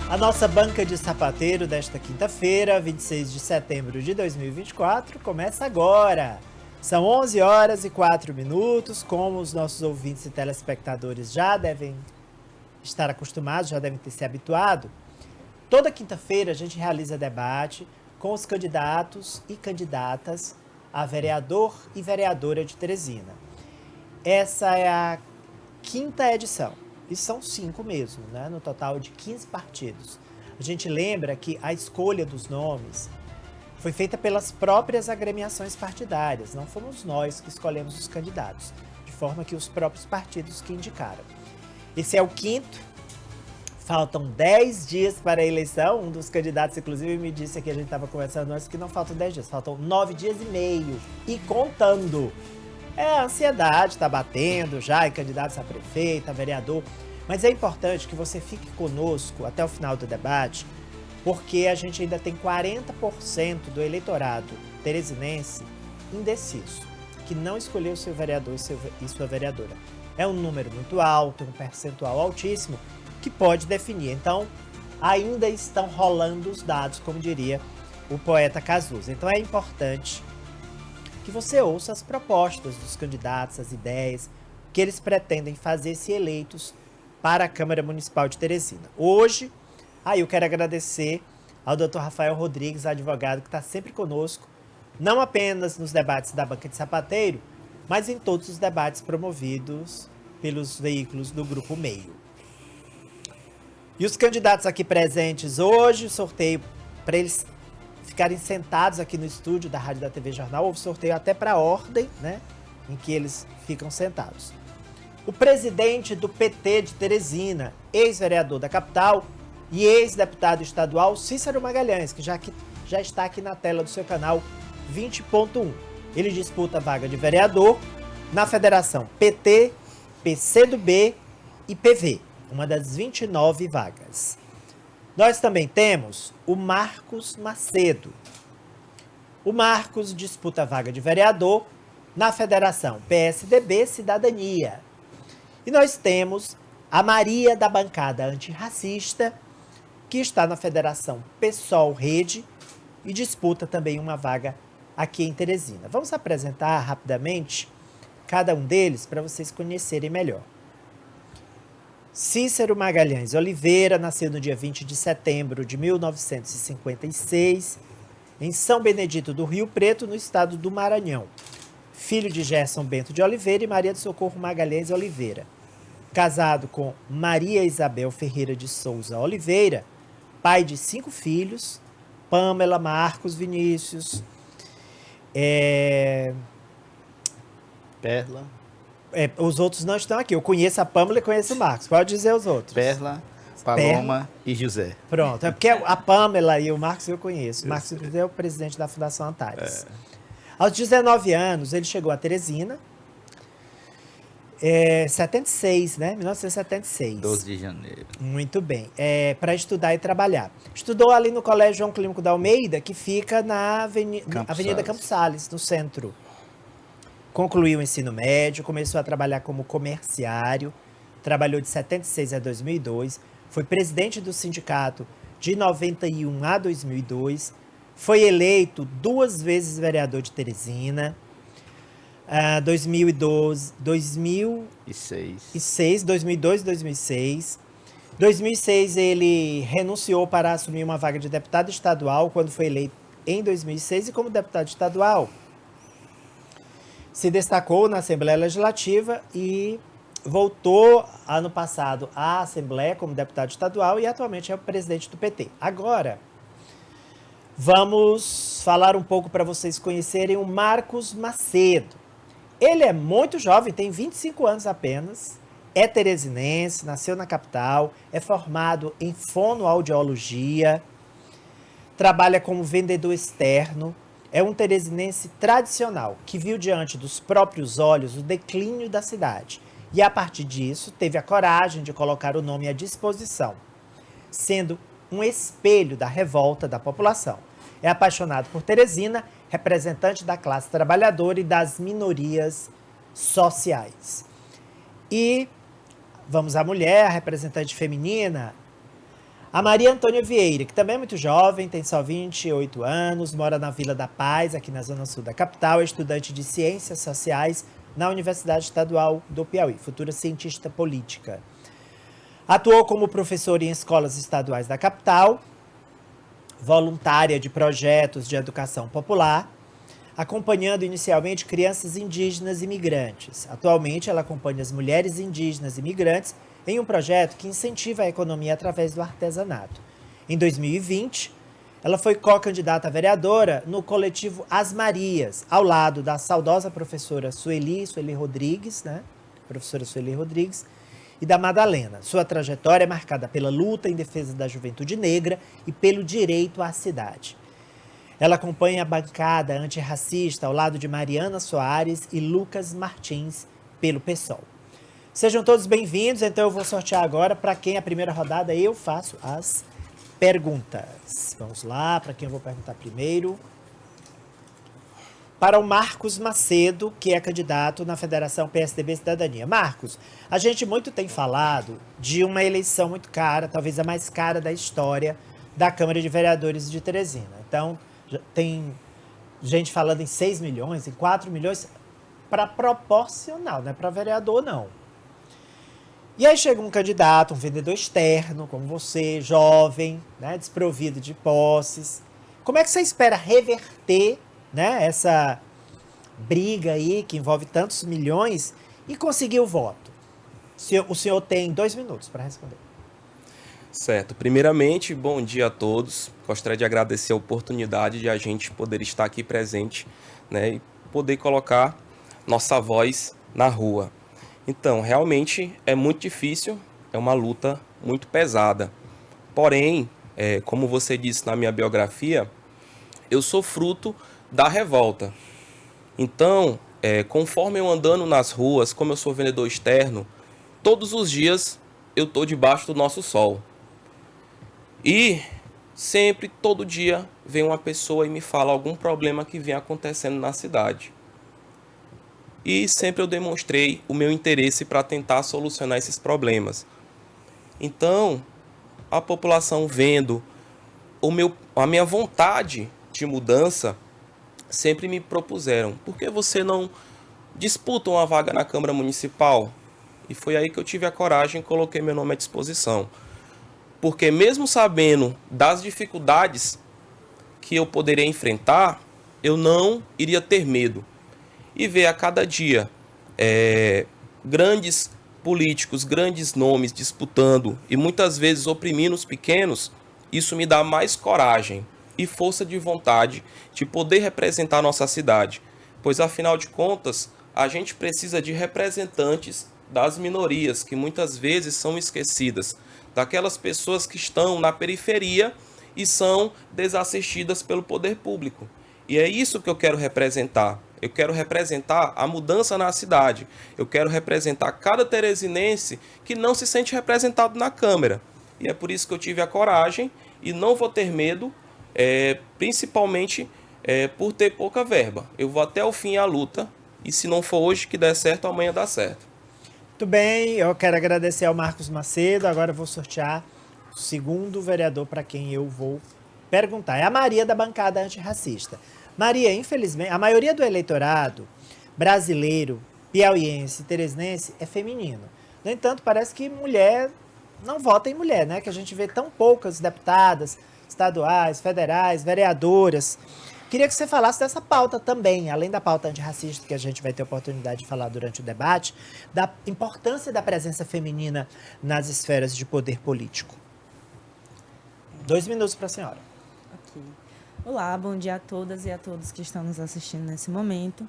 A nossa banca de sapateiro desta quinta-feira, 26 de setembro de 2024, começa agora. São 11 horas e 4 minutos, como os nossos ouvintes e telespectadores já devem estar acostumados, já devem ter se habituado. Toda quinta-feira a gente realiza debate com os candidatos e candidatas a vereador e vereadora de Teresina. Essa é a quinta edição. E são 5 mesmo, né? No total de 15 partidos. A gente lembra que a escolha dos nomes foi feita pelas próprias agremiações partidárias. Não fomos nós que escolhemos os candidatos, de forma que os próprios partidos que indicaram. Esse é o quinto. Faltam 10 dias para a eleição. Um dos candidatos, inclusive, me disse aqui, a gente estava conversando antes, que não faltam 10 dias. Faltam 9 dias e meio. E contando. A ansiedade está batendo já em candidatos a prefeito, a vereador. Mas é importante que você fique conosco até o final do debate, porque a gente ainda tem 40% do eleitorado teresinense indeciso, que não escolheu seu vereador e sua vereadora. É um número muito alto, um percentual altíssimo, que pode definir. Então, ainda estão rolando os dados, como diria o poeta Cazuza. Então, é importante que você ouça as propostas dos candidatos, as ideias que eles pretendem fazer se eleitos para a Câmara Municipal de Teresina. Hoje, eu quero agradecer ao Dr. Rafael Rodrigues, advogado, que está sempre conosco, não apenas nos debates da Banca de Sapateiro, mas em todos os debates promovidos pelos veículos do Grupo Meio. E os candidatos aqui presentes hoje, o sorteio para eles ficarem sentados aqui no estúdio da Rádio da TV Jornal. Houve sorteio até para a ordem, né, em que eles ficam sentados. O presidente do PT de Teresina, ex-vereador da capital e ex-deputado estadual, Cícero Magalhães, que já está aqui na tela do seu canal 20.1. Ele disputa a vaga de vereador na federação PT, PCdoB e PV, uma das 29 vagas. Nós também temos o Marcos Macedo. O Marcos disputa a vaga de vereador na federação PSDB Cidadania. E nós temos a Maria da bancada antirracista, que está na federação PSOL Rede e disputa também uma vaga aqui em Teresina. Vamos apresentar rapidamente cada um deles para vocês conhecerem melhor. Cícero Magalhães Oliveira nasceu no dia 20 de setembro de 1956, em São Benedito do Rio Preto, no estado do Maranhão. Filho de Gerson Bento de Oliveira e Maria do Socorro Magalhães Oliveira. Casado com Maria Isabel Ferreira de Souza Oliveira, pai de 5 filhos, Pamela, Marcos, Vinícius, Perla. Os outros não estão aqui. Eu conheço a Pamela e conheço o Marcos. Pode dizer os outros. Perla, Paloma e José. Pronto. É porque a Pamela e o Marcos eu conheço. O Marcos é o presidente da Fundação Antares. Aos 19 anos, ele chegou a Teresina. 76, né? 1976. 12 de janeiro. Muito bem. Para estudar e trabalhar. Estudou ali no Colégio João Clínico da Almeida, que fica na Avenida Campos Sales, no centro. Concluiu o ensino médio, começou a trabalhar como comerciário, trabalhou de 76 a 2002, foi presidente do sindicato de 91 a 2002, foi eleito 2 vezes vereador de Teresina, 2002 e 2006. 2006 ele renunciou para assumir uma vaga de deputado estadual quando foi eleito em 2006 e como deputado estadual se destacou na Assembleia Legislativa e voltou ano passado à Assembleia como deputado estadual e atualmente é o presidente do PT. Agora, vamos falar um pouco para vocês conhecerem o Marcos Macedo. Ele é muito jovem, tem 25 anos apenas, é teresinense, nasceu na capital, é formado em fonoaudiologia, trabalha como vendedor externo. É um teresinense tradicional, que viu diante dos próprios olhos o declínio da cidade. E a partir disso, teve a coragem de colocar o nome à disposição, sendo um espelho da revolta da população. É apaixonado por Teresina, representante da classe trabalhadora e das minorias sociais. E vamos à mulher, a representante feminina, A Maria Antônia Vieira, que também é muito jovem, tem só 28 anos, mora na Vila da Paz, aqui na zona sul da capital, é estudante de Ciências Sociais na Universidade Estadual do Piauí, futura cientista política. Atuou como professora em escolas estaduais da capital, voluntária de projetos de educação popular, acompanhando inicialmente crianças indígenas e migrantes. Atualmente, ela acompanha as mulheres indígenas e migrantes em um projeto que incentiva a economia através do artesanato. Em 2020, ela foi co-candidata a vereadora no coletivo As Marias, ao lado da saudosa professora Sueli Rodrigues, né? Professora Sueli Rodrigues, e da Madalena. Sua trajetória é marcada pela luta em defesa da juventude negra e pelo direito à cidade. Ela acompanha a bancada antirracista ao lado de Mariana Soares e Lucas Martins, pelo PSOL. Sejam todos bem-vindos, então eu vou sortear agora para quem a primeira rodada eu faço as perguntas. Vamos lá, para quem eu vou perguntar primeiro. Para o Marcos Macedo, que é candidato na Federação PSDB Cidadania. Marcos, a gente muito tem falado de uma eleição muito cara, talvez a mais cara da história da Câmara de Vereadores de Teresina. Então, tem gente falando em 6 milhões, em 4 milhões, para proporcional, não é para vereador, não. E aí chega um candidato, um vendedor externo, como você, jovem, né, desprovido de posses. Como é que você espera reverter, né, essa briga aí que envolve tantos milhões e conseguir o voto? O senhor tem 2 minutos para responder. Certo. Primeiramente, bom dia a todos. Gostaria de agradecer a oportunidade de a gente poder estar aqui presente, né, e poder colocar nossa voz na rua. Então, realmente é muito difícil, é uma luta muito pesada. Porém, como você disse na minha biografia, eu sou fruto da revolta. Então, conforme eu andando nas ruas, como eu sou vendedor externo, todos os dias eu estou debaixo do nosso sol. E sempre, todo dia, vem uma pessoa e me fala algum problema que vem acontecendo na cidade. E sempre eu demonstrei o meu interesse para tentar solucionar esses problemas. Então, a população vendo a minha vontade de mudança, sempre me propuseram: por que você não disputa uma vaga na Câmara Municipal? E foi aí que eu tive a coragem e coloquei meu nome à disposição. Porque mesmo sabendo das dificuldades que eu poderia enfrentar, eu não iria ter medo. E ver a cada dia grandes políticos, grandes nomes disputando e muitas vezes oprimindo os pequenos, isso me dá mais coragem e força de vontade de poder representar nossa cidade. Pois, afinal de contas, a gente precisa de representantes das minorias, que muitas vezes são esquecidas, daquelas pessoas que estão na periferia e são desassistidas pelo poder público. E é isso que eu quero representar. Eu quero representar a mudança na cidade. Eu quero representar cada teresinense que não se sente representado na Câmara. E é por isso que eu tive a coragem e não vou ter medo, principalmente por ter pouca verba. Eu vou até o fim à luta e se não for hoje que der certo, amanhã dá certo. Muito bem, eu quero agradecer ao Marcos Macedo. Agora eu vou sortear o segundo vereador para quem eu vou perguntar. É a Maria da bancada antirracista. Maria, infelizmente, a maioria do eleitorado brasileiro, piauiense, teresinense é feminino. No entanto, parece que mulher não vota em mulher, né? Que a gente vê tão poucas deputadas estaduais, federais, vereadoras. Queria que você falasse dessa pauta também, além da pauta antirracista, que a gente vai ter oportunidade de falar durante o debate, da importância da presença feminina nas esferas de poder político. 2 minutos para a senhora. Ok. Olá, bom dia a todas e a todos que estão nos assistindo nesse momento.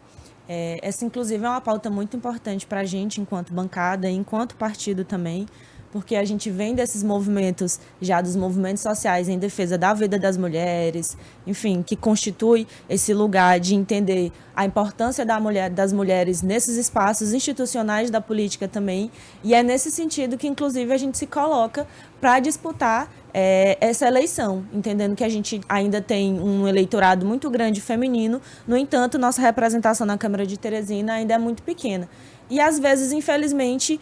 Essa, inclusive, é uma pauta muito importante para a gente, enquanto bancada e enquanto partido também, porque a gente vem desses movimentos, já dos movimentos sociais em defesa da vida das mulheres, enfim, que constitui esse lugar de entender a importância das mulheres nesses espaços institucionais da política também, e é nesse sentido que, inclusive, a gente se coloca para disputar essa eleição, entendendo que a gente ainda tem um eleitorado muito grande feminino, no entanto, nossa representação na Câmara de Teresina ainda é muito pequena. E, às vezes, infelizmente,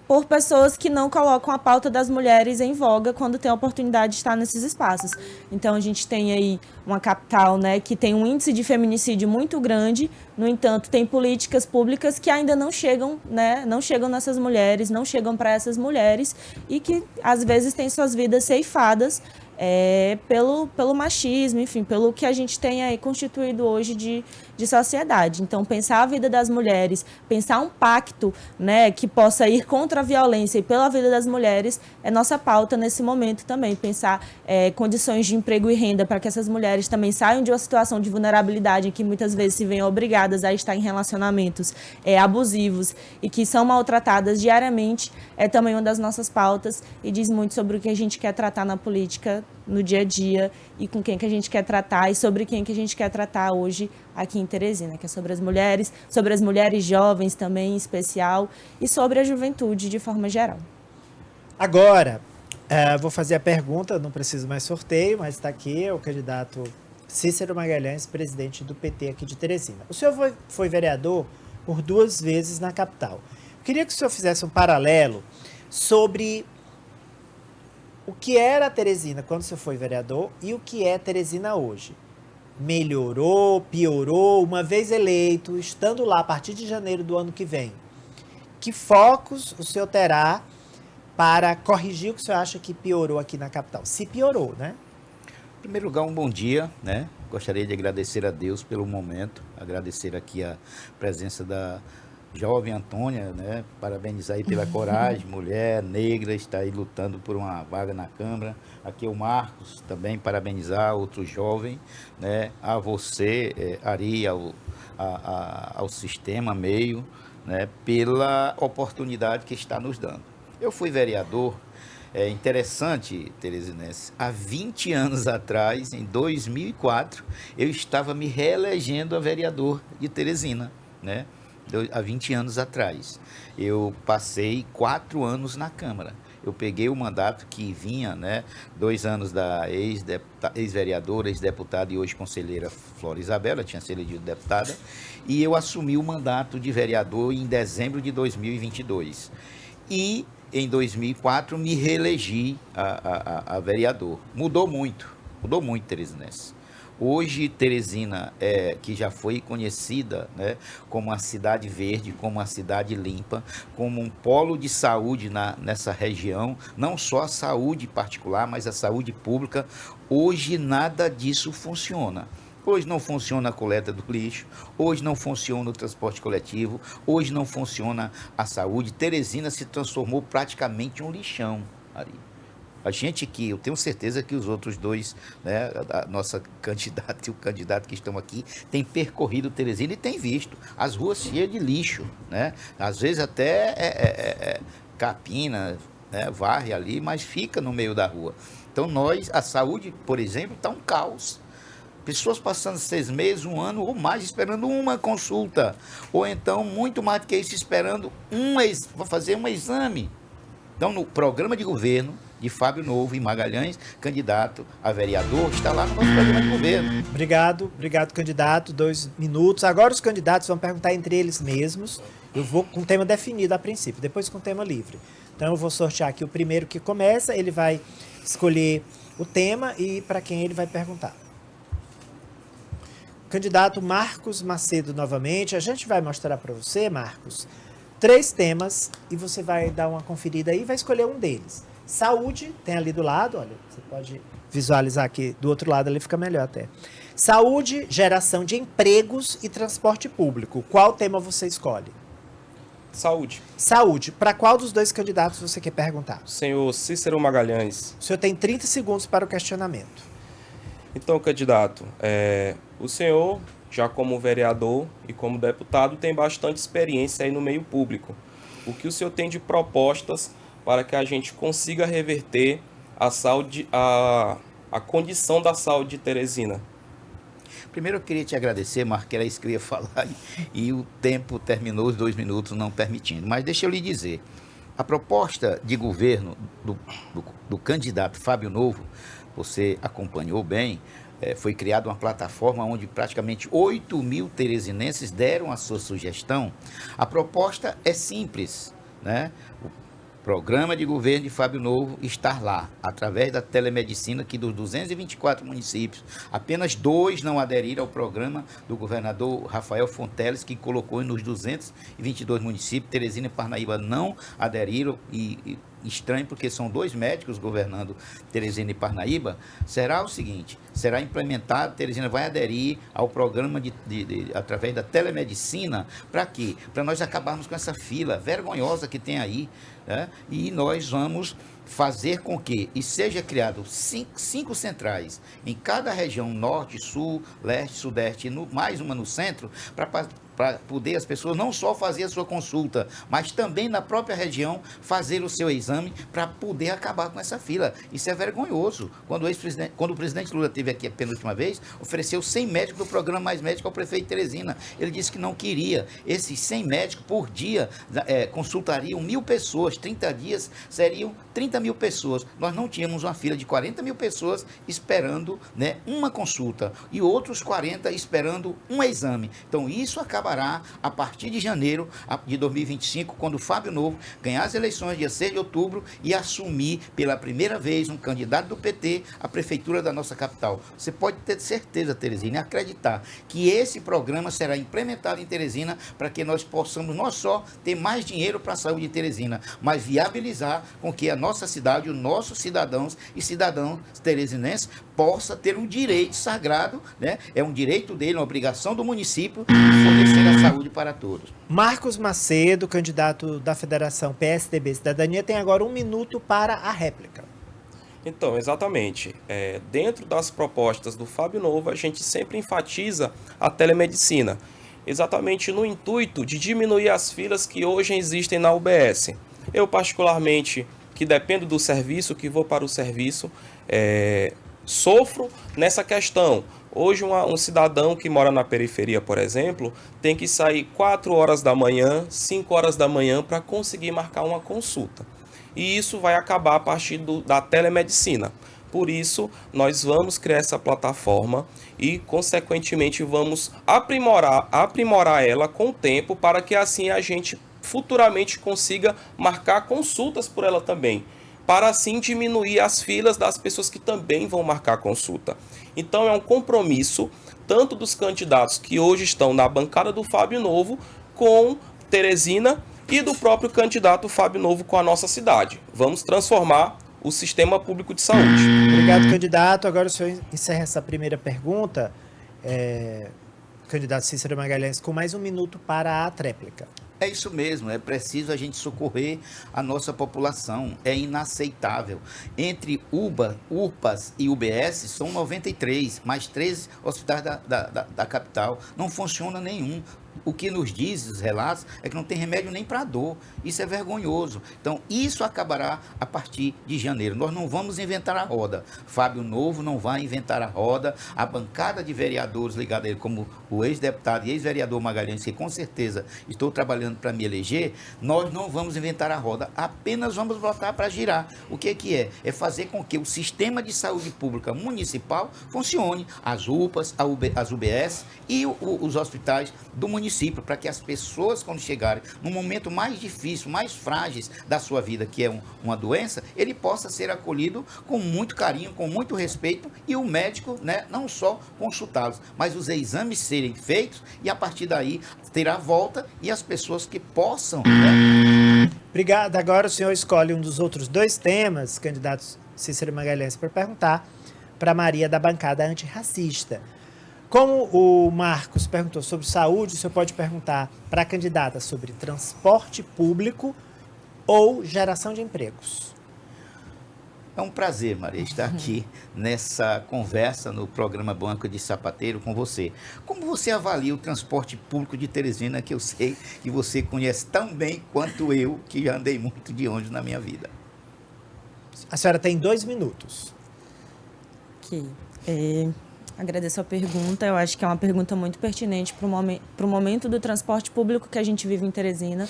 por pessoas que não colocam a pauta das mulheres em voga quando tem a oportunidade de estar nesses espaços. Então, a gente tem aí uma capital, né, que tem um índice de feminicídio muito grande, no entanto, tem políticas públicas que ainda não chegam, né, não chegam nessas mulheres, não chegam para essas mulheres e que, às vezes, têm suas vidas ceifadas pelo machismo, enfim, pelo que a gente tem aí constituído hoje de sociedade. Então, pensar a vida das mulheres, pensar um pacto, né, que possa ir contra a violência e pela vida das mulheres é nossa pauta nesse momento também. Pensar condições de emprego e renda para que essas mulheres também saiam de uma situação de vulnerabilidade em que muitas vezes se veem obrigadas a estar em relacionamentos abusivos e que são maltratadas diariamente, é também uma das nossas pautas e diz muito sobre o que a gente quer tratar na política no dia a dia e com quem que a gente quer tratar e sobre quem que a gente quer tratar hoje aqui em Teresina, que é sobre as mulheres jovens também em especial e sobre a juventude de forma geral. Agora, vou fazer a pergunta, não preciso mais sorteio, mas está aqui o candidato Cícero Magalhães, presidente do PT aqui de Teresina. O senhor foi vereador por 2 vezes na capital. Eu queria que o senhor fizesse um paralelo sobre o que era Teresina quando você foi vereador e o que é Teresina hoje. Melhorou, piorou, uma vez eleito, estando lá a partir de janeiro do ano que vem. Que focos o senhor terá para corrigir o que o senhor acha que piorou aqui na capital? Se piorou, né? Em primeiro lugar, um bom dia, né? Gostaria de agradecer a Deus pelo momento, agradecer aqui a presença da jovem Antônia, né? Parabenizar aí pela coragem, mulher negra, está aí lutando por uma vaga na Câmara. Aqui é o Marcos, também parabenizar outro jovem, né? A você, Ari, ao Sistema Meio, né? Pela oportunidade que está nos dando. Eu fui vereador, é interessante, Teresinense, há 20 anos atrás, em 2004, eu estava me reelegendo a vereador de Teresina, né? Há 20 anos atrás. Eu passei 4 anos na Câmara. Eu peguei o mandato que vinha, né, 2 anos da ex-vereadora, ex-deputada e hoje conselheira Flora Isabela, tinha sido elegida deputada, e eu assumi o mandato de vereador em dezembro de 2022. E em 2004 me reelegi a vereador. Mudou muito, Teresinense. Hoje, Teresina, que já foi conhecida, né, como uma cidade verde, como uma cidade limpa, como um polo de saúde nessa região, não só a saúde particular, mas a saúde pública, hoje nada disso funciona. Hoje não funciona a coleta do lixo, hoje não funciona o transporte coletivo, hoje não funciona a saúde. Teresina se transformou praticamente em um lixão, Ari. A gente aqui, eu tenho certeza que os outros dois, né, a nossa candidata e o candidato que estão aqui, têm percorrido Teresina e têm visto as ruas cheias de lixo, né? Às vezes até capina, né, varre ali, mas fica no meio da rua. Então a saúde, por exemplo, está um caos. Pessoas passando 6 meses, 1 ano ou mais esperando uma consulta. Ou então, muito mais do que isso, esperando fazer um exame. Então, no programa de governo de Fábio Novo e Magalhães, candidato a vereador, está lá no nosso programa de governo. Obrigado, candidato. 2 minutos. Agora os candidatos vão perguntar entre eles mesmos. Eu vou com o tema definido a princípio, depois com o tema livre. Então, eu vou sortear aqui o primeiro que começa, ele vai escolher o tema e para quem ele vai perguntar. Candidato Marcos Macedo novamente. A gente vai mostrar para você, Marcos, 3 temas e você vai dar uma conferida aí e vai escolher um deles. Saúde, tem ali do lado, olha, você pode visualizar aqui, do outro lado ali fica melhor até. Saúde, geração de empregos e transporte público. Qual tema você escolhe? Saúde. Saúde. Para qual dos 2 candidatos você quer perguntar? Senhor Cícero Magalhães. O senhor tem 30 segundos para o questionamento. Então, candidato, o senhor, já como vereador e como deputado, tem bastante experiência aí no meio público. O que o senhor tem de propostas para que a gente consiga reverter a saúde, a condição da saúde de Teresina? Primeiro eu queria te agradecer, Marco, que era isso que eu ia falar, e o tempo terminou, os 2 minutos não permitindo. Mas deixa eu lhe dizer, a proposta de governo do candidato Fábio Novo, você acompanhou bem, foi criada uma plataforma onde praticamente 8.000 teresinenses deram a sua sugestão. A proposta é simples, né? Programa de governo de Fábio Novo estar lá, através da telemedicina, que dos 224 municípios, apenas 2 não aderiram ao programa do governador Rafael Fonteles, que colocou nos 222 municípios. Teresina e Parnaíba não aderiram, e estranho, porque são 2 médicos governando Teresina e Parnaíba. Será o seguinte, será implementado, Teresina vai aderir ao programa através da telemedicina. Para quê? Para nós acabarmos com essa fila vergonhosa que tem aí, né? E nós vamos fazer com que seja criado 5 centrais em cada região, norte, sul, leste, sudeste, e mais uma no centro, para poder as pessoas não só fazer a sua consulta, mas também na própria região fazer o seu exame, para poder acabar com essa fila. Isso é vergonhoso. Quando o presidente Lula esteve aqui a penúltima vez, ofereceu 100 médicos do programa Mais Médico ao prefeito de Teresina. Ele disse que não queria. Esses 100 médicos por dia consultariam 1.000 pessoas, 30 dias seriam 30 mil pessoas. Nós não tínhamos uma fila de 40 mil pessoas esperando, né, uma consulta, e outros 40 esperando um exame. Então isso acabará a partir de janeiro de 2025, quando o Fábio Novo ganhar as eleições dia 6 de outubro e assumir pela primeira vez um candidato do PT à prefeitura da nossa capital. Você pode ter certeza, Teresina, e acreditar que esse programa será implementado em Teresina, para que nós possamos não só ter mais dinheiro para a saúde de Teresina, mas viabilizar com que a nossa cidade, os nossos cidadãos e cidadãos teresinenses possa ter um direito sagrado, né? É um direito dele, uma obrigação do município de fornecer a saúde para todos. Marcos Macedo, candidato da Federação PSDB Cidadania, tem agora 1 minuto para a réplica. Então, exatamente. Dentro das propostas do Fábio Novo, a gente sempre enfatiza a telemedicina, exatamente no intuito de diminuir as filas que hoje existem na UBS. Eu, particularmente, que dependo do serviço, que vou para o serviço, sofro nessa questão. Hoje, um cidadão que mora na periferia, por exemplo, tem que sair 4 horas da manhã, 5 horas da manhã para conseguir marcar uma consulta. E isso vai acabar a partir da telemedicina. Por isso, nós vamos criar essa plataforma e, consequentemente, vamos aprimorar ela com o tempo, para que assim a gente futuramente consiga marcar consultas por ela também, para assim diminuir as filas das pessoas que também vão marcar consulta. Então é um compromisso tanto dos candidatos que hoje estão na bancada do Fábio Novo com Teresina e do próprio candidato Fábio Novo com a nossa cidade. Vamos transformar o sistema público de saúde. Obrigado, candidato. Agora o senhor encerra essa primeira pergunta, candidato Cícero Magalhães, com mais 1 minuto para a tréplica. É isso mesmo, é preciso a gente socorrer a nossa população, é inaceitável. Entre UPAs e UBS são 93, mais 13 hospitais da capital, não funciona nenhum. O que nos diz os relatos é que não tem remédio nem para dor. Isso é vergonhoso. Então, isso acabará a partir de janeiro. Nós não vamos inventar a roda. Fábio Novo não vai inventar a roda. A bancada de vereadores ligada a ele, como o ex-deputado e ex-vereador Magalhães, que com certeza estou trabalhando para me eleger, nós não vamos inventar a roda. Apenas vamos botar para girar. O que é? É fazer com que o sistema de saúde pública municipal funcione. As UPAs, as UBS e os hospitais do município, para que as pessoas, quando chegarem no momento mais difícil, mais frágeis da sua vida, que é uma doença, ele possa ser acolhido com muito carinho, com muito respeito, e o médico, né, não só consultá-los, mas os exames serem feitos, e a partir daí terá volta, e as pessoas que possam, né? Obrigado. Agora o senhor escolhe um dos outros 2 temas, candidato Cícero Magalhães, para perguntar para Maria da bancada antirracista. Como o Marcos perguntou sobre saúde, o senhor pode perguntar para a candidata sobre transporte público ou geração de empregos. É um prazer, Maria, estar aqui nessa conversa no programa Banco de Sapateiro com você. Como você avalia o transporte público de Teresina, que eu sei que você conhece tão bem quanto eu, que já andei muito de ônibus na minha vida? A senhora tem 2 minutos. Ok. Agradeço a pergunta. Eu acho que é uma pergunta muito pertinente para o momento do transporte público que a gente vive em Teresina.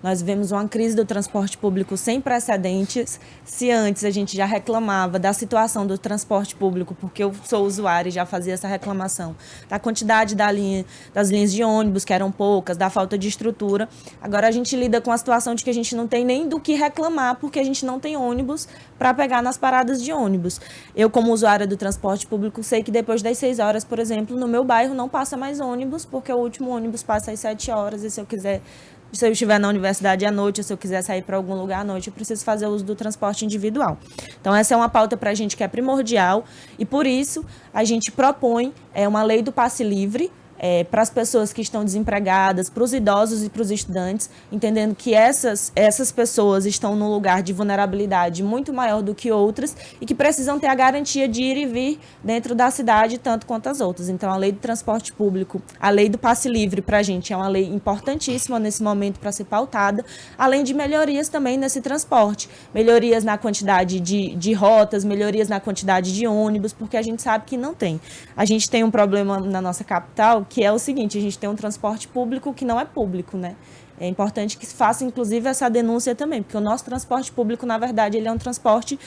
Nós vivemos uma crise do transporte público sem precedentes. Se antes a gente já reclamava da situação do transporte público, porque eu sou usuária e já fazia essa reclamação, da quantidade das linhas de ônibus, que eram poucas, da falta de estrutura, agora a gente lida com a situação de que a gente não tem nem do que reclamar, porque a gente não tem ônibus para pegar nas paradas de ônibus. Eu, como usuária do transporte público, sei que depois das 6 horas, por exemplo, no meu bairro não passa mais ônibus, porque o último ônibus passa às 7 horas, e se eu estiver na universidade à noite, ou se eu quiser sair para algum lugar à noite, eu preciso fazer uso do transporte individual. Então, essa é uma pauta para a gente que é primordial, e por isso a gente propõe uma lei do passe livre, para as pessoas que estão desempregadas, para os idosos e para os estudantes, entendendo que essas pessoas estão num lugar de vulnerabilidade muito maior do que outras e que precisam ter a garantia de ir e vir dentro da cidade tanto quanto as outras. Então, a lei do transporte público, a lei do passe livre para a gente é uma lei importantíssima nesse momento para ser pautada, além de melhorias também nesse transporte, melhorias na quantidade de rotas, melhorias na quantidade de ônibus, porque a gente sabe que não tem. A gente tem um problema na nossa capital, que é o seguinte: a gente tem um transporte público que não é público, né? É importante que se faça, inclusive, essa denúncia também, porque o nosso transporte público, na verdade, ele é um transporte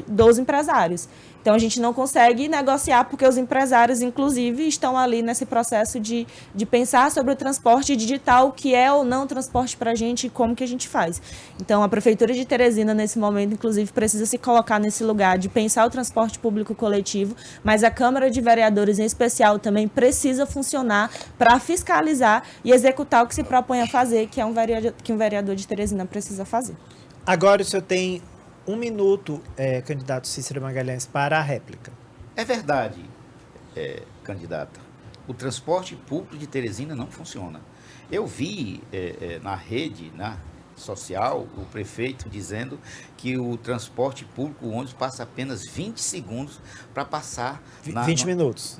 dos empresários. Então, a gente não consegue negociar, porque os empresários, inclusive, estão ali nesse processo de pensar sobre o transporte digital, o que é ou não transporte para a gente e como que a gente faz. Então, a Prefeitura de Teresina, nesse momento, inclusive, precisa se colocar nesse lugar de pensar o transporte público coletivo, mas a Câmara de Vereadores, em especial, também precisa funcionar para fiscalizar e executar o que se propõe a fazer, que é que um vereador de Teresina precisa fazer. Agora o senhor tem 1 minuto, candidato Cícero Magalhães, para a réplica. É verdade, candidata. O transporte público de Teresina não funciona. Eu vi na rede social o prefeito dizendo que o transporte público, o ônibus, passa apenas 20 segundos para passar... 20 minutos.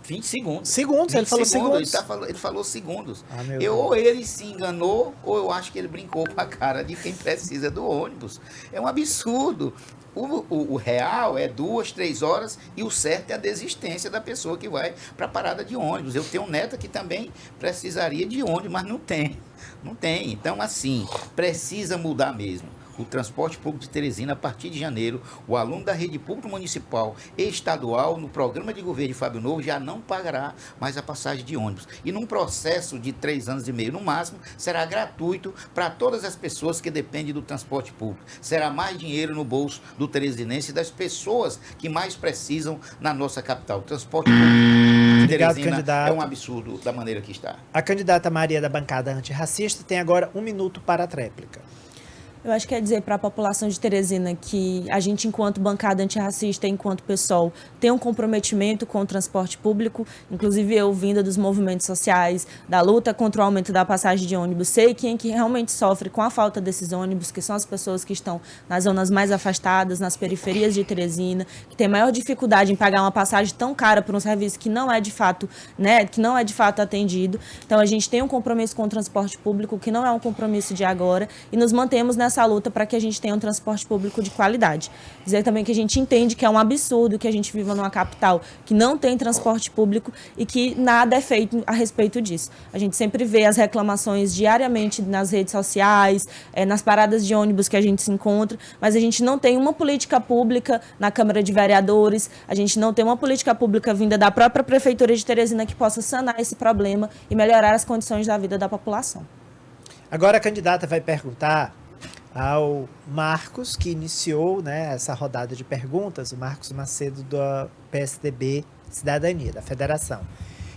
20 segundos. Segundos, ele falou segundos. Ele falou segundos. Ou ele se enganou, ou eu acho que ele brincou com a cara de quem precisa do ônibus. É um absurdo. O real é 2, 3 horas e o certo é a desistência da pessoa que vai para a parada de ônibus. Eu tenho um neto que também precisaria de ônibus, mas não tem. Não tem. Então, assim, precisa mudar mesmo. O transporte público de Teresina, a partir de janeiro, o aluno da rede pública municipal e estadual, no programa de governo de Fábio Novo, já não pagará mais a passagem de ônibus. E num processo de 3 anos e meio, no máximo, será gratuito para todas as pessoas que dependem do transporte público. Será mais dinheiro no bolso do teresinense e das pessoas que mais precisam na nossa capital. O transporte público de Teresina candidato. É um absurdo da maneira que está. A candidata Maria da bancada antirracista tem agora 1 minuto para a réplica. Eu acho que é dizer para a população de Teresina que a gente, enquanto bancada antirracista, enquanto PSOL, tem um comprometimento com o transporte público, inclusive eu, vinda dos movimentos sociais, da luta contra o aumento da passagem de ônibus, sei quem que realmente sofre com a falta desses ônibus, que são as pessoas que estão nas zonas mais afastadas, nas periferias de Teresina, que tem maior dificuldade em pagar uma passagem tão cara por um serviço que não é de fato, atendido. Então, a gente tem um compromisso com o transporte público, que não é um compromisso de agora, e nos mantemos nessa luta para que a gente tenha um transporte público de qualidade. Dizer também que a gente entende que é um absurdo que a gente viva numa capital que não tem transporte público e que nada é feito a respeito disso. A gente sempre vê as reclamações diariamente nas redes sociais, nas paradas de ônibus que a gente se encontra, mas a gente não tem uma política pública na Câmara de Vereadores, a gente não tem uma política pública vinda da própria Prefeitura de Teresina que possa sanar esse problema e melhorar as condições da vida da população. Agora a candidata vai perguntar ao Marcos, que iniciou, essa rodada de perguntas, o Marcos Macedo do PSDB Cidadania, da Federação.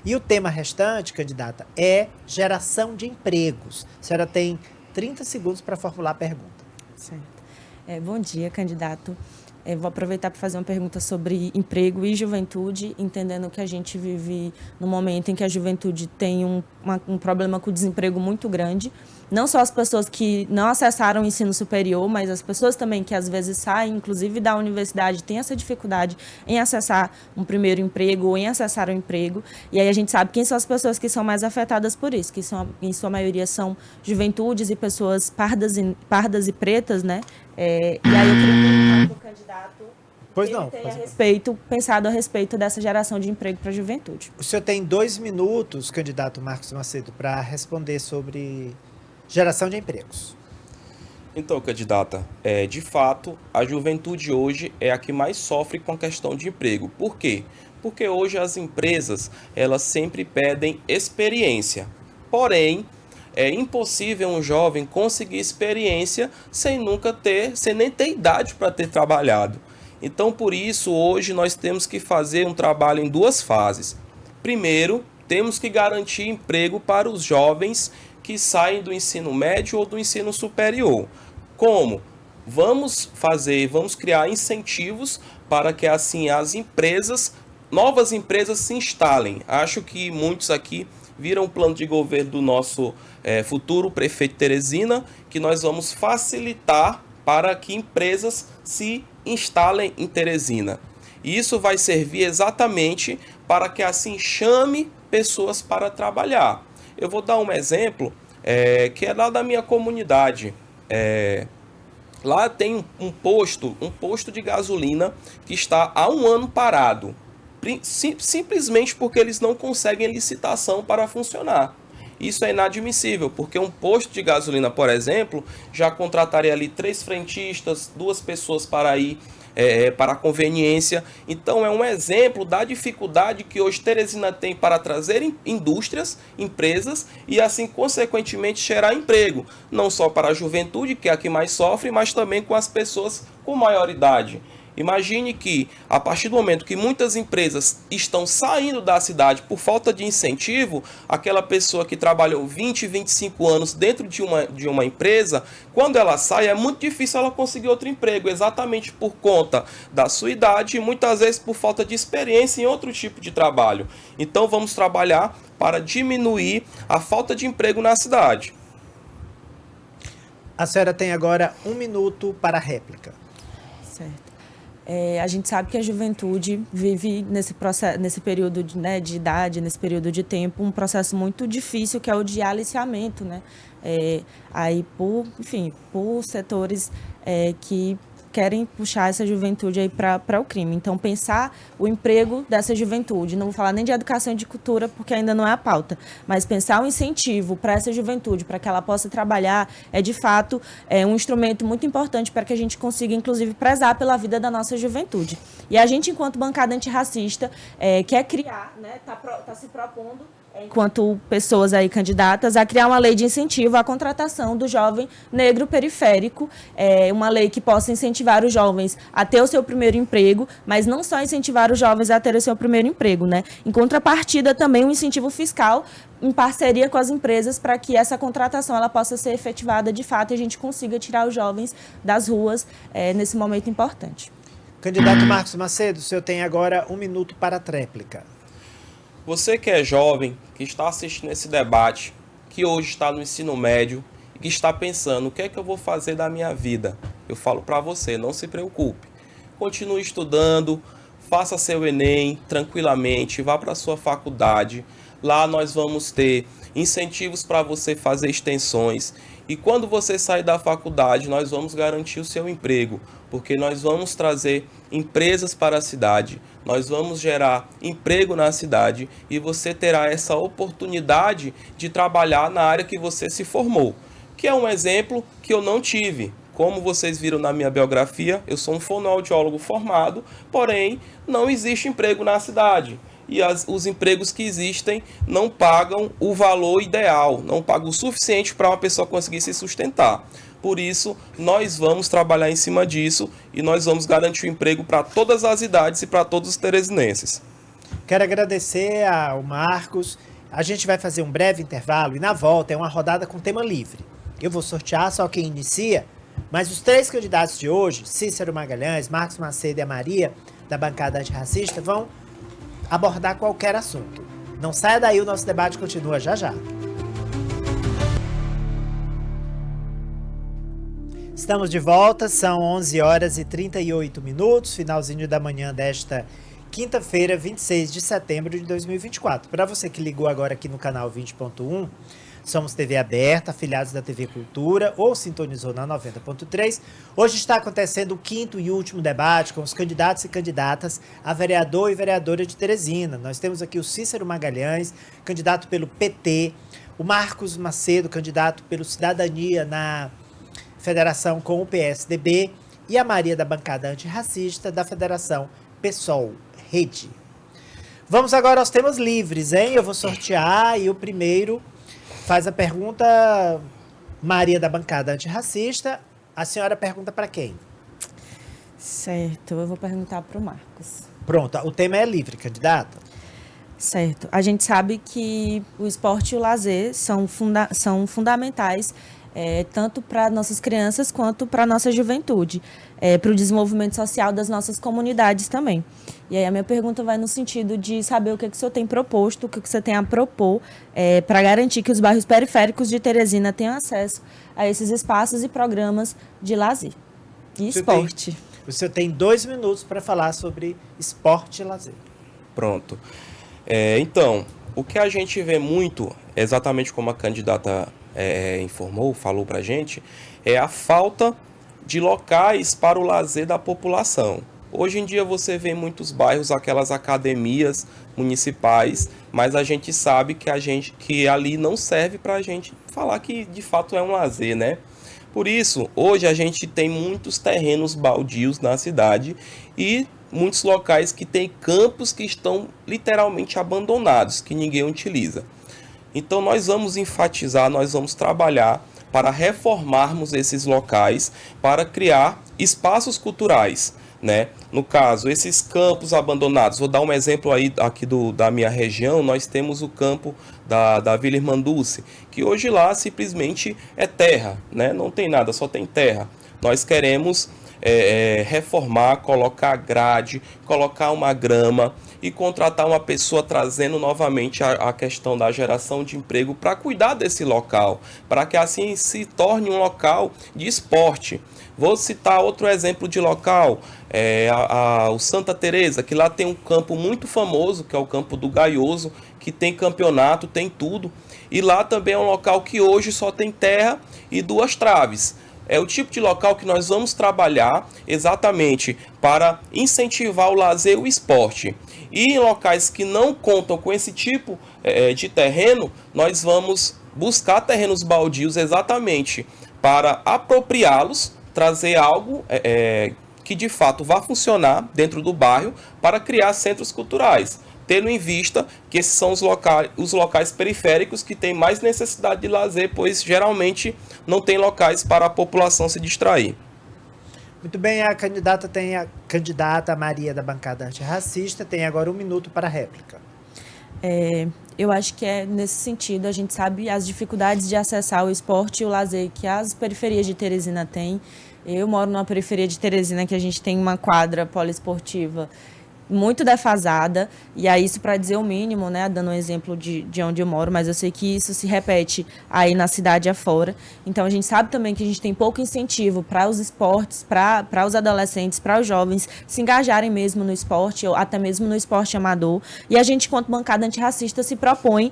E o tema restante, candidata, é geração de empregos. A senhora tem 30 segundos para formular a pergunta. Certo. Bom dia, candidato. Vou aproveitar para fazer uma pergunta sobre emprego e juventude, entendendo que a gente vive num momento em que a juventude tem um problema com o desemprego muito grande. Não só as pessoas que não acessaram o ensino superior, mas as pessoas também que às vezes saem, inclusive da universidade, têm essa dificuldade em acessar um primeiro emprego ou em acessar um emprego. E aí a gente sabe quem são as pessoas que são mais afetadas por isso, que em sua maioria são juventudes e pessoas pardas e pretas, né? E aí eu queria perguntar para o candidato pensado a respeito dessa geração de emprego para a juventude. O senhor tem 2 minutos, candidato Marcos Macedo, para responder sobre geração de empregos. Então, candidata, de fato, a juventude hoje é a que mais sofre com a questão de emprego. Por quê? Porque hoje as empresas, elas sempre pedem experiência. Porém, é impossível um jovem conseguir experiência sem nem ter idade para ter trabalhado. Então, por isso, hoje nós temos que fazer um trabalho em duas fases. Primeiro, temos que garantir emprego para os jovens que saem do ensino médio ou do ensino superior. Como? Vamos criar incentivos para que assim novas empresas se instalem. Acho que muitos aqui viram o plano de governo do nosso futuro prefeito Teresina, que nós vamos facilitar para que empresas se instalem em Teresina. E isso vai servir exatamente para que assim chame pessoas para trabalhar. Eu vou dar um exemplo que é lá da minha comunidade. Lá tem um posto de gasolina que está há um ano parado, simplesmente porque eles não conseguem licitação para funcionar. Isso é inadmissível, porque um posto de gasolina, por exemplo, já contrataria ali 3 frentistas, 2 pessoas para ir para a conveniência. Então é um exemplo da dificuldade que hoje Teresina tem para trazer indústrias, empresas e assim consequentemente gerar emprego, não só para a juventude, que é a que mais sofre, mas também com as pessoas com maior idade. Imagine que, a partir do momento que muitas empresas estão saindo da cidade por falta de incentivo, aquela pessoa que trabalhou 20, 25 anos dentro de uma empresa, quando ela sai, é muito difícil ela conseguir outro emprego, exatamente por conta da sua idade e muitas vezes por falta de experiência em outro tipo de trabalho. Então vamos trabalhar para diminuir a falta de emprego na cidade. A senhora tem agora 1 minuto para a réplica. Certo. A gente sabe que a juventude vive nesse período de idade, nesse período de tempo, um processo muito difícil, que é o de aliciamento, né? Aí por setores que querem puxar essa juventude aí para o crime. Então, pensar o emprego dessa juventude, não vou falar nem de educação e de cultura, porque ainda não é a pauta, mas pensar um incentivo para essa juventude, para que ela possa trabalhar, de fato, um instrumento muito importante para que a gente consiga, inclusive, prezar pela vida da nossa juventude. E a gente, enquanto bancada antirracista, quer criar, né, tá se propondo, enquanto pessoas aí candidatas, a criar uma lei de incentivo à contratação do jovem negro periférico, uma lei que possa incentivar os jovens a ter o seu primeiro emprego, mas não só incentivar os jovens a ter o seu primeiro emprego, né? Em contrapartida, também um incentivo fiscal em parceria com as empresas para que essa contratação ela possa ser efetivada de fato e a gente consiga tirar os jovens das ruas nesse momento importante. Candidato Marcos Macedo, o senhor tem agora 1 minuto para a tréplica. Você que é jovem, que está assistindo esse debate, que hoje está no ensino médio e que está pensando, o que é que eu vou fazer da minha vida? Eu falo para você, não se preocupe. Continue estudando, faça seu Enem tranquilamente, vá para a sua faculdade. Lá nós vamos ter incentivos para você fazer extensões. E quando você sair da faculdade, nós vamos garantir o seu emprego, porque nós vamos trazer empresas para a cidade, nós vamos gerar emprego na cidade e você terá essa oportunidade de trabalhar na área que você se formou, que é um exemplo que eu não tive. Como vocês viram na minha biografia, eu sou um fonoaudiólogo formado, porém não existe emprego na cidade. E os empregos que existem não pagam o valor ideal, não pagam o suficiente para uma pessoa conseguir se sustentar. Por isso, nós vamos trabalhar em cima disso e nós vamos garantir o emprego para todas as idades e para todos os teresinenses. Quero agradecer ao Marcos. A gente vai fazer um breve intervalo e na volta é uma rodada com tema livre. Eu vou sortear só quem inicia, mas os 3 candidatos de hoje, Cícero Magalhães, Marcos Macedo e a Maria, da bancada antirracista, vão abordar qualquer assunto. Não saia daí, o nosso debate continua já já. Estamos de volta, são 11 horas e 38 minutos, finalzinho da manhã desta quinta-feira, 26 de setembro de 2024. Para você que ligou agora aqui no canal 20.1, somos TV aberta, afiliados da TV Cultura ou sintonizou na 90.3. Hoje está acontecendo o 5º e último debate com os candidatos e candidatas a vereador e vereadora de Teresina. Nós temos aqui o Cícero Magalhães, candidato pelo PT, o Marcos Macedo, candidato pelo Cidadania na federação com o PSDB, e a Maria da bancada antirracista da federação PSOL Rede. Vamos agora aos temas livres, hein? Eu vou sortear e o primeiro faz a pergunta, Maria da bancada antirracista. A senhora pergunta para quem? Certo, eu vou perguntar para o Marcos. Pronto, o tema é livre, candidata. Certo. A gente sabe que o esporte e o lazer são fundamentais, tanto para nossas crianças quanto para a nossa juventude, para o desenvolvimento social das nossas comunidades também. E aí a minha pergunta vai no sentido de saber o que o senhor tem proposto, o que o senhor tem a propor para garantir que os bairros periféricos de Teresina tenham acesso a esses espaços e programas de lazer e esporte. O senhor tem 2 minutos para falar sobre esporte e lazer. Pronto. Então, o que a gente vê muito, exatamente como a candidata informou, falou para a gente, é a falta de locais para o lazer da população. Hoje em dia você vê em muitos bairros aquelas academias municipais, mas a gente sabe que ali não serve para a gente falar que de fato é um lazer, né? Por isso, hoje a gente tem muitos terrenos baldios na cidade e muitos locais que têm campos que estão literalmente abandonados, que ninguém utiliza. Então nós vamos enfatizar, nós vamos trabalhar para reformarmos esses locais, para criar espaços culturais, né? No caso, esses campos abandonados, vou dar um exemplo aí aqui da minha região, nós temos o campo da Vila Irmanduce, que hoje lá simplesmente é terra, né? Não tem nada, só tem terra. Nós queremos reformar, colocar grade, colocar uma grama e contratar uma pessoa trazendo novamente a questão da geração de emprego para cuidar desse local, para que assim se torne um local de esporte. Vou citar outro exemplo de local, o Santa Teresa, que lá tem um campo muito famoso, que é o campo do Gaioso, que tem campeonato, tem tudo. E lá também é um local que hoje só tem terra e 2 traves. É o tipo de local que nós vamos trabalhar exatamente para incentivar o lazer e o esporte. E em locais que não contam com esse tipo de terreno, nós vamos buscar terrenos baldios exatamente para apropriá-los, trazer algo que de fato vá funcionar dentro do bairro para criar centros culturais, tendo em vista que esses são os locais periféricos que têm mais necessidade de lazer, pois geralmente não tem locais para a população se distrair. Muito bem, a candidata Maria da bancada antirracista tem agora 1 minuto para a réplica. Eu acho que nesse sentido, a gente sabe as dificuldades de acessar o esporte e o lazer que as periferias de Teresina têm. Eu moro numa periferia de Teresina que a gente tem uma quadra poliesportiva muito defasada, e aí isso para dizer o mínimo, né, dando um exemplo de onde eu moro, mas eu sei que isso se repete aí na cidade afora. Então a gente sabe também que a gente tem pouco incentivo para os esportes, para os adolescentes, para os jovens se engajarem mesmo no esporte, ou até mesmo no esporte amador, e a gente, enquanto bancada antirracista, se propõe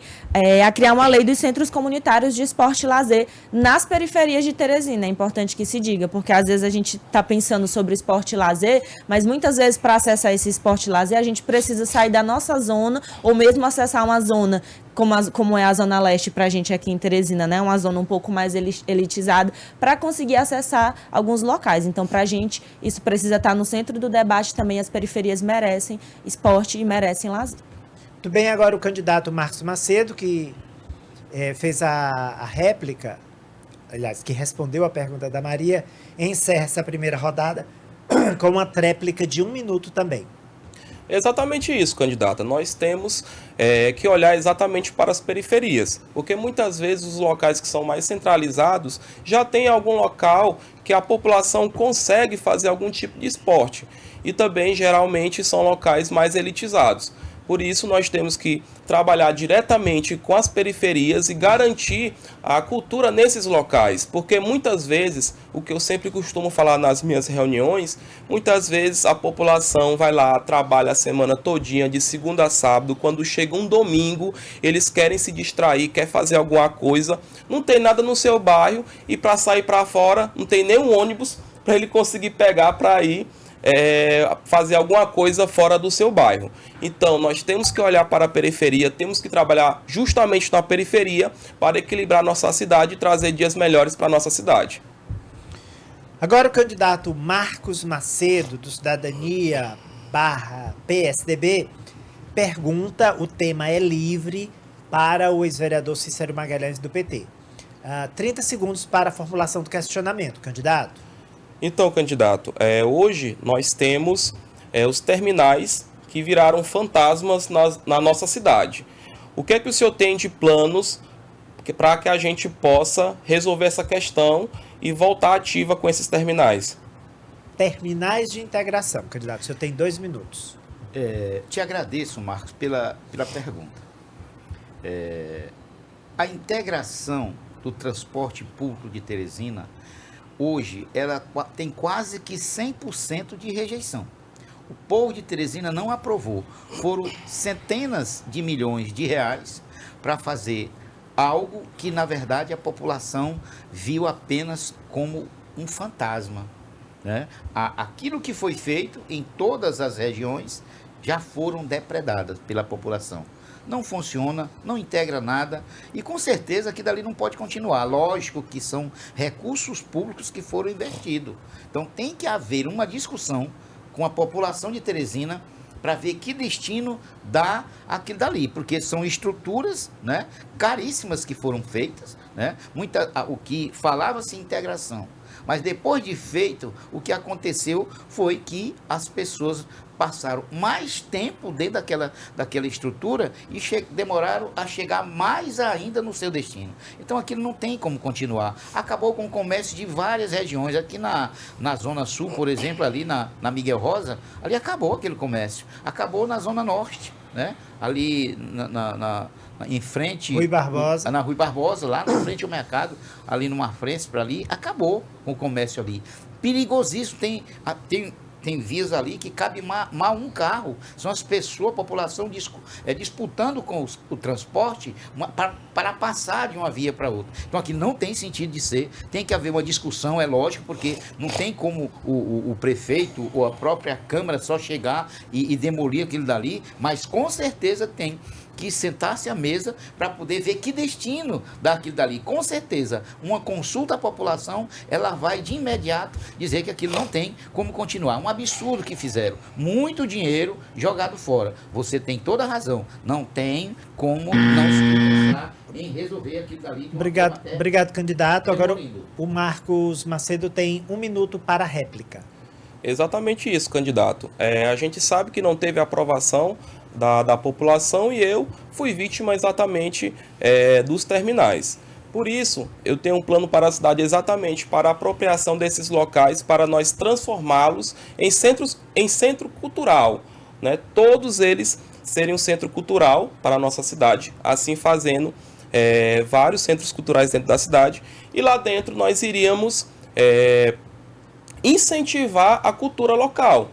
a criar uma lei dos centros comunitários de esporte e lazer nas periferias de Teresina. É importante que se diga, porque às vezes a gente está pensando sobre esporte e lazer, mas muitas vezes para acessar esse esporte lazer, a gente precisa sair da nossa zona ou mesmo acessar uma zona como é a Zona Leste para a gente aqui em Teresina, né? Uma zona um pouco mais elitizada para conseguir acessar alguns locais. Então, para a gente, isso precisa estar no centro do debate também. As periferias merecem esporte e merecem lazer. Muito bem, agora o candidato Marcos Macedo, que fez a réplica, aliás, que respondeu a pergunta da Maria, encerra essa primeira rodada com uma tréplica de 1 minuto também. Exatamente isso, candidata. Nós temos que olhar exatamente para as periferias, porque muitas vezes os locais que são mais centralizados já tem algum local que a população consegue fazer algum tipo de esporte, e também geralmente são locais mais elitizados. Por isso, nós temos que trabalhar diretamente com as periferias e garantir a cultura nesses locais. Porque muitas vezes, o que eu sempre costumo falar nas minhas reuniões, muitas vezes a população vai lá, trabalha a semana todinha, de segunda a sábado, quando chega um domingo, eles querem se distrair, quer fazer alguma coisa, não tem nada no seu bairro e para sair para fora, não tem nenhum ônibus para ele conseguir pegar para ir fazer alguma coisa fora do seu bairro. Então, nós temos que olhar para a periferia, temos que trabalhar justamente na periferia para equilibrar nossa cidade e trazer dias melhores para a nossa cidade. Agora o candidato Marcos Macedo, do Cidadania/PSDB, pergunta, o tema é livre, para o ex-vereador Cícero Magalhães, do PT. 30 segundos para a formulação do questionamento, candidato. Então, candidato, hoje nós temos os terminais que viraram fantasmas na nossa cidade. O que é que o senhor tem de planos para que a gente possa resolver essa questão e voltar ativa com esses terminais? Terminais de integração, candidato. O senhor tem 2 minutos. Te agradeço, Marcos, pela pergunta. A integração do transporte público de Teresina, hoje, ela tem quase que 100% de rejeição. O povo de Teresina não aprovou. Foram centenas de milhões de reais para fazer algo que, na verdade, a população viu apenas como um fantasma, né? Aquilo que foi feito em todas as regiões já foram depredadas pela população. Não funciona, não integra nada e com certeza que dali não pode continuar. Lógico que são recursos públicos que foram investidos. Então tem que haver uma discussão com a população de Teresina para ver que destino dá aquilo dali, porque são estruturas, né, caríssimas que foram feitas, né? O que falava-se integração, mas depois de feito, o que aconteceu foi que as pessoas passaram mais tempo dentro daquela estrutura e demoraram a chegar mais ainda no seu destino. Então aquilo não tem como continuar. Acabou com o comércio de várias regiões. Aqui na Zona Sul, por exemplo, ali na Miguel Rosa, ali acabou aquele comércio. Acabou na Zona Norte, né? Ali em frente... Rui Barbosa. Na Rui Barbosa, lá na frente ao mercado, ali numa frente para ali, acabou com o comércio ali. Perigosíssimo, tem vias ali que cabe mal um carro. São as pessoas, a população disputando com o transporte para passar de uma via para outra. Então aqui não tem sentido de ser, tem que haver uma discussão, é lógico, porque não tem como o prefeito ou a própria Câmara só chegar e demolir aquilo dali, mas com certeza tem que sentar-se à mesa para poder ver que destino dá aquilo dali. Com certeza, uma consulta à população, ela vai de imediato dizer que aquilo não tem como continuar. Um absurdo que fizeram. Muito dinheiro jogado fora. Você tem toda a razão. Não tem como não se pensar em resolver aquilo dali. Obrigado, candidato. Agora o Marcos Macedo tem 1 minuto para a réplica. Exatamente isso, candidato. A gente sabe que não teve aprovação da população e eu fui vítima exatamente dos terminais. Por isso, eu tenho um plano para a cidade exatamente para a apropriação desses locais, para nós transformá-los em centro cultural, né? Todos eles serem um centro cultural para a nossa cidade, assim fazendo vários centros culturais dentro da cidade, e lá dentro nós iríamos incentivar a cultura local,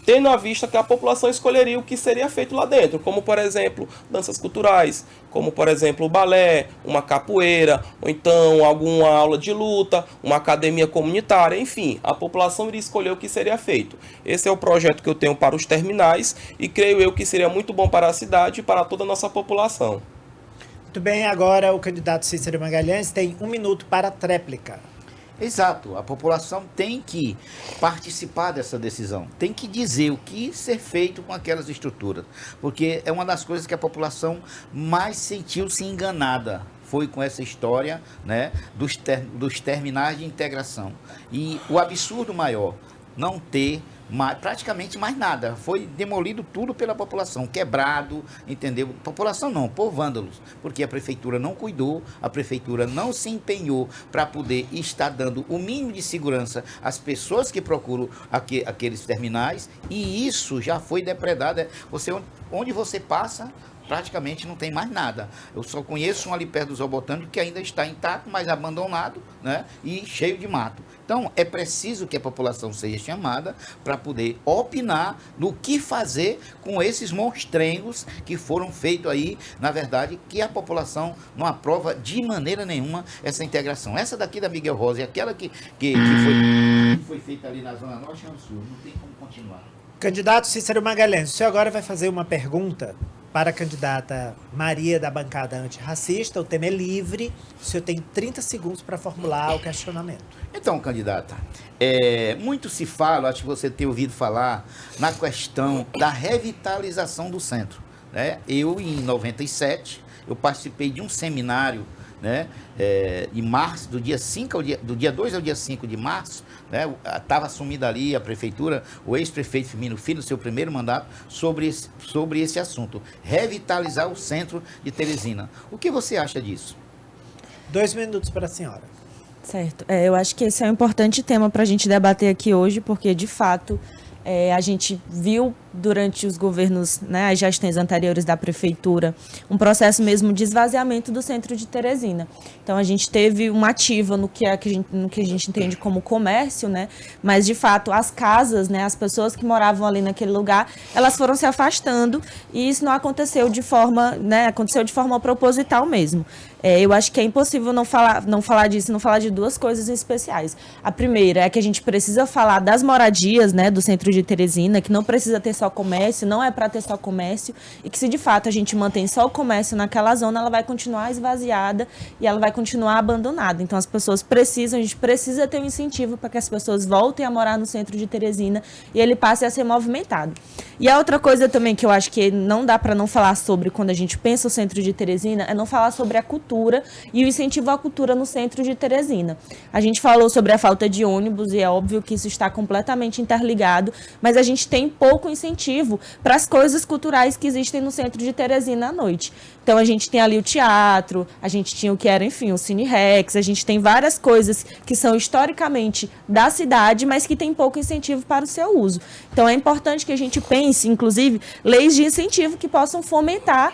tendo à vista que a população escolheria o que seria feito lá dentro, como, por exemplo, danças culturais, como, por exemplo, o balé, uma capoeira, ou então alguma aula de luta, uma academia comunitária, enfim, a população iria escolher o que seria feito. Esse é o projeto que eu tenho para os terminais e creio eu que seria muito bom para a cidade e para toda a nossa população. Muito bem, agora o candidato Cícero Magalhães tem 1 minuto para a tréplica. Exato, a população tem que participar dessa decisão, tem que dizer o que ser feito com aquelas estruturas, porque é uma das coisas que a população mais sentiu-se enganada, foi com essa história, né, dos terminais de integração. E o absurdo maior, não ter praticamente mais nada, foi demolido tudo pela população, quebrado, entendeu? População não, por vândalos, porque a prefeitura não cuidou, a prefeitura não se empenhou para poder estar dando o mínimo de segurança às pessoas que procuram aqueles terminais, e isso já foi depredado. Onde você passa, praticamente não tem mais nada. Eu só conheço um ali perto do Zoo Botânico que ainda está intacto, mas abandonado, né? E cheio de mato. Então, é preciso que a população seja chamada para poder opinar no que fazer com esses monstrengos que foram feitos aí, na verdade, que a população não aprova de maneira nenhuma essa integração. Essa daqui da Miguel Rosa e aquela que foi feita ali na Zona Norte e no Sul, não tem como continuar. Candidato Cícero Magalhães, o senhor agora vai fazer uma pergunta para a candidata Maria da bancada antirracista. O tema é livre. O senhor tem 30 segundos para formular o questionamento. Então, candidata, muito se fala, acho que você tem ouvido falar, na questão da revitalização do centro. Né? Eu, em 97, eu participei de um seminário, né, em março, do dia 2 ao dia 5 de março, né, estava assumida ali a prefeitura, o ex-prefeito Firmino Filho, seu primeiro mandato, sobre esse assunto, revitalizar o centro de Teresina. O que você acha disso? 2 minutos para a senhora. Certo. Eu acho que esse é um importante tema para a gente debater aqui hoje, porque, de fato, a gente viu durante os governos, né, as gestões anteriores da prefeitura, um processo mesmo de esvaziamento do centro de Teresina. Então, a gente teve uma ativa no que a gente entende como comércio, né, mas, de fato, as casas, né, as pessoas que moravam ali naquele lugar, elas foram se afastando e isso não aconteceu de forma, né, aconteceu de forma proposital mesmo. Eu acho que é impossível não falar disso, não falar de duas coisas especiais. A primeira é que a gente precisa falar das moradias, né, do centro de Teresina, que não precisa ter só comércio, não é para ter só comércio, e que se de fato a gente mantém só o comércio naquela zona, ela vai continuar esvaziada e ela vai continuar abandonada. Então as pessoas precisam, a gente precisa ter um incentivo para que as pessoas voltem a morar no centro de Teresina e ele passe a ser movimentado. E a outra coisa também que eu acho que não dá para não falar sobre quando a gente pensa o centro de Teresina é não falar sobre a cultura e o incentivo à cultura no centro de Teresina. A gente falou sobre a falta de ônibus e é óbvio que isso está completamente interligado, mas a gente tem pouco incentivo para as coisas culturais que existem no centro de Teresina à noite. Então a gente tem ali o teatro, a gente tinha o que era, enfim, o Cine Rex, a gente tem várias coisas que são historicamente da cidade, mas que tem pouco incentivo para o seu uso. Então é importante que a gente pense, inclusive, leis de incentivo que possam fomentar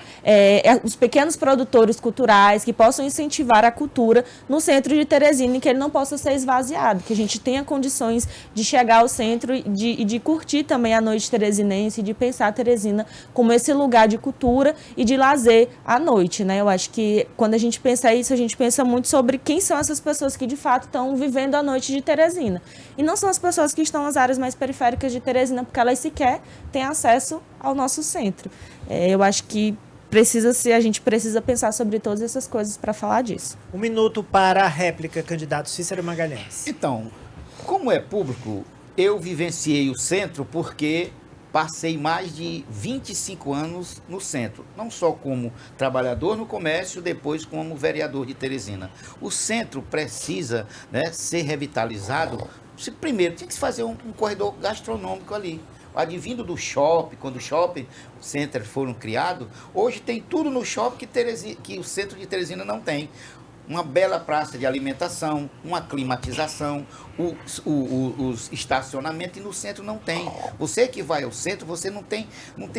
os pequenos produtores culturais, que possam incentivar a cultura no centro de Teresina e que ele não possa ser esvaziado, que a gente tenha condições de chegar ao centro e de curtir também a noite teresinense, de pensar Teresina como esse lugar de cultura e de lazer à noite, né? Eu acho que quando a gente pensa isso, a gente pensa muito sobre quem são essas pessoas que de fato estão vivendo a noite de Teresina. E não são as pessoas que estão nas áreas mais periféricas de Teresina, porque elas sequer têm acesso ao nosso centro. Eu acho que a gente precisa pensar sobre todas essas coisas para falar disso. 1 minuto para a réplica, candidato Cícero Magalhães. Então, como é público, eu vivenciei o centro porque passei mais de 25 anos no centro, não só como trabalhador no comércio, depois como vereador de Teresina. O centro precisa, né, ser revitalizado. Primeiro, tinha que se fazer um corredor gastronômico ali. Advindo do shopping, quando o shopping center foram criados, hoje tem tudo no shopping que o centro de Teresina não tem. Uma bela praça de alimentação, uma climatização, os estacionamentos, e no centro não tem. Você que vai ao centro, você não tem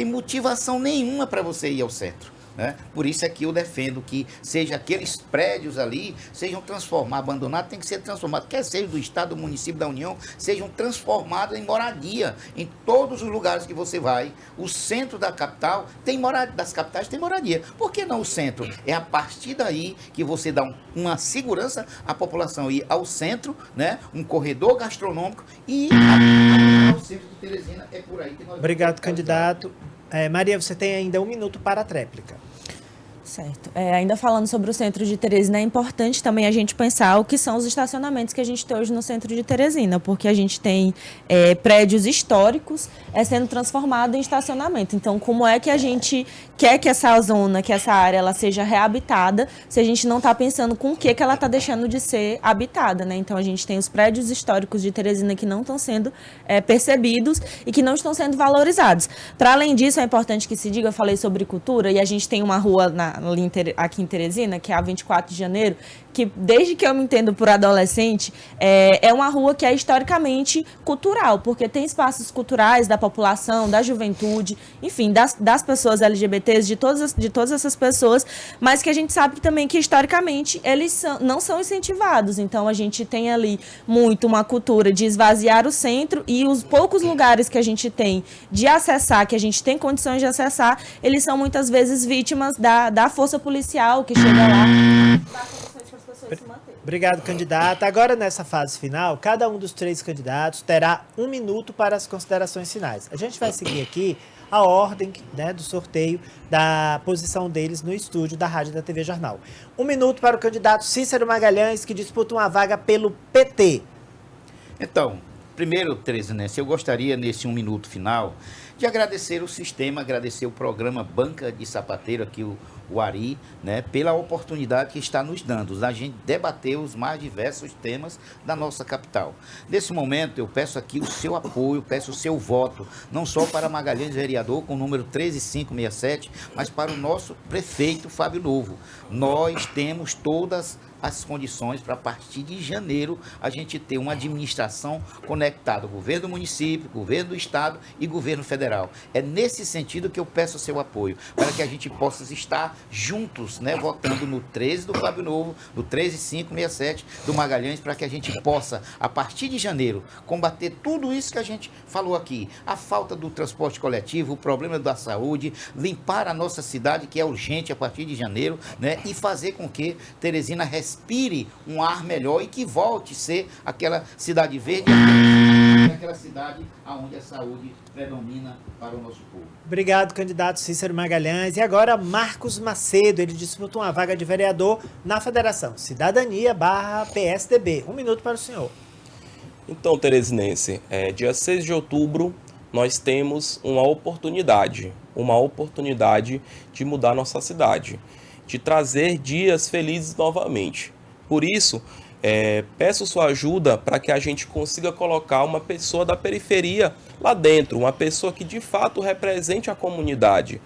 motivação nenhuma para você ir ao centro. Né? Por isso é que eu defendo que seja aqueles prédios ali sejam transformados, abandonados, tem que ser transformado, quer seja do Estado, do município, da União, sejam transformados em moradia, em todos os lugares que você vai. O centro da capital tem moradia, das capitais tem moradia. Por que não o centro? É a partir daí que você dá uma segurança à população ir ao centro, né? Um corredor gastronômico e ao centro de Teresina, é por aí que nós... Obrigado, candidato. Maria, você tem ainda 1 minuto para a tréplica. Certo. Ainda falando sobre o centro de Teresina, é importante também a gente pensar o que são os estacionamentos que a gente tem hoje no centro de Teresina, porque a gente tem prédios históricos sendo transformados em estacionamento. Então, como é que a gente quer que essa zona, que essa área, ela seja reabitada, se a gente não está pensando com o que ela está deixando de ser habitada, né? Então, a gente tem os prédios históricos de Teresina que não estão sendo percebidos e que não estão sendo valorizados. Para além disso, é importante que se diga, eu falei sobre cultura, e a gente tem uma rua aqui em Teresina, que é a 24 de janeiro, que desde que eu me entendo por adolescente, é uma rua que é historicamente cultural, porque tem espaços culturais da população, da juventude, enfim, das pessoas LGBTs, de todas essas pessoas, mas que a gente sabe também que historicamente eles não são incentivados. Então a gente tem ali muito uma cultura de esvaziar o centro, e os poucos lugares que a gente tem de acessar, que a gente tem condições de acessar, eles são muitas vezes vítimas da força policial que chega lá. Obrigado, candidata. Agora, nessa fase final, cada um dos 3 candidatos terá 1 minuto para as considerações finais. A gente vai seguir aqui a ordem, né, do sorteio da posição deles no estúdio da Rádio da TV Jornal. 1 minuto para o candidato Cícero Magalhães, que disputa uma vaga pelo PT. Então, primeiro, Teresinense, eu gostaria, nesse 1 minuto final, de agradecer o sistema, agradecer o programa Banca de Sapateiro, aqui o Ari, né, pela oportunidade que está nos dando, da gente debater os mais diversos temas da nossa capital. Nesse momento, eu peço aqui o seu apoio, peço o seu voto, não só para Magalhães Vereador, com o número 13567, mas para o nosso prefeito Fábio Novo. Nós temos todas as condições para, a partir de janeiro, a gente ter uma administração conectada, governo do município, governo do estado e governo federal. É nesse sentido que eu peço o seu apoio, para que a gente possa estar juntos, né, votando no 13 do Fábio Novo, no 13567 do Magalhães, para que a gente possa, a partir de janeiro, combater tudo isso que a gente falou aqui, a falta do transporte coletivo, o problema da saúde, limpar a nossa cidade, que é urgente a partir de janeiro, né, e fazer com que Teresina respire um ar melhor e que volte a ser aquela cidade verde, aquela cidade onde a saúde predomina para o nosso povo. Obrigado, candidato Cícero Magalhães. E agora, Marcos Macedo, ele disputa uma vaga de vereador na Federação Cidadania/PSDB. 1 minuto para o senhor. Então, Teresinense, dia 6 de outubro, nós temos uma oportunidade de mudar nossa cidade, de trazer dias felizes novamente. Por isso, peço sua ajuda para que a gente consiga colocar uma pessoa da periferia lá dentro, uma pessoa que de fato represente a comunidade.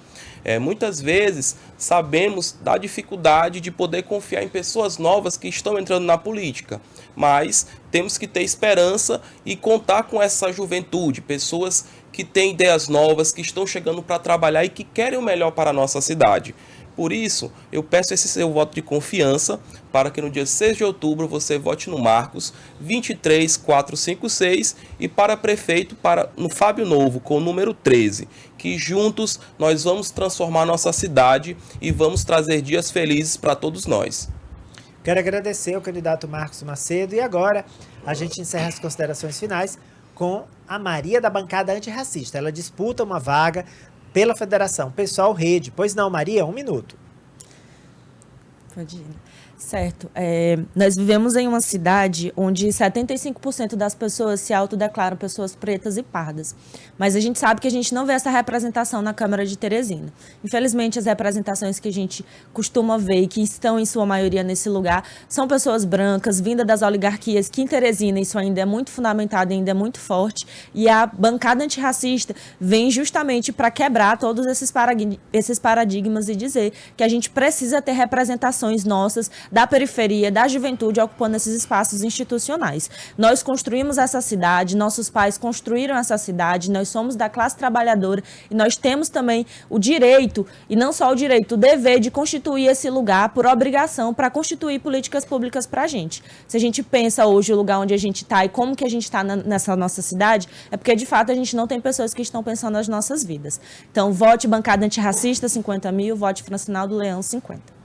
Muitas vezes sabemos da dificuldade de poder confiar em pessoas novas que estão entrando na política, mas temos que ter esperança e contar com essa juventude, pessoas que têm ideias novas, que estão chegando para trabalhar e que querem o melhor para a nossa cidade. Por isso, eu peço esse seu voto de confiança para que no dia 6 de outubro você vote no Marcos 23456 e para prefeito no Fábio Novo com o número 13, que juntos nós vamos transformar nossa cidade e vamos trazer dias felizes para todos nós. Quero agradecer ao candidato Marcos Macedo e agora a gente encerra as considerações finais com a Maria da bancada antirracista. Ela disputa uma vaga pela Federação Pessoal Rede. Pois não, Maria, 1 minuto. Pode ir. Certo. Nós vivemos em uma cidade onde 75% das pessoas se autodeclaram pessoas pretas e pardas. Mas a gente sabe que a gente não vê essa representação na Câmara de Teresina. Infelizmente, as representações que a gente costuma ver e que estão em sua maioria nesse lugar são pessoas brancas, vindas das oligarquias, que em Teresina isso ainda é muito fundamentado, ainda é muito forte. E a bancada antirracista vem justamente para quebrar todos esses paradigmas e dizer que a gente precisa ter representações nossas da periferia, da juventude, ocupando esses espaços institucionais. Nós construímos essa cidade, nossos pais construíram essa cidade, nós somos da classe trabalhadora e nós temos também o direito, e não só o direito, o dever de constituir esse lugar por obrigação para constituir políticas públicas para a gente. Se a gente pensa hoje o lugar onde a gente está e como que a gente está nessa nossa cidade, é porque de fato a gente não tem pessoas que estão pensando nas nossas vidas. Então, vote bancada antirracista, 50 mil, vote Francinaldo Leão, 50.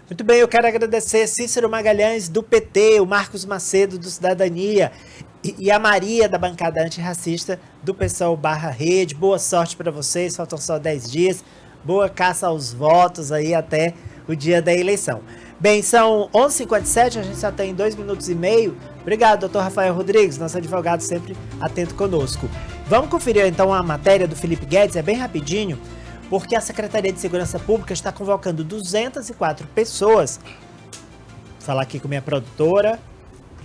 Muito bem, eu quero agradecer Cícero Magalhães, do PT, o Marcos Macedo, do Cidadania, e a Maria, da bancada antirracista, do PSOL/Rede. Boa sorte para vocês, faltam só 10 dias. Boa caça aos votos aí até o dia da eleição. Bem, são 11h57, a gente só tem 2 minutos e meio. Obrigado, doutor Rafael Rodrigues, nosso advogado sempre atento conosco. Vamos conferir então a matéria do Felipe Guedes, é bem rapidinho, porque a Secretaria de Segurança Pública está convocando 204 pessoas. Vou falar aqui com minha produtora,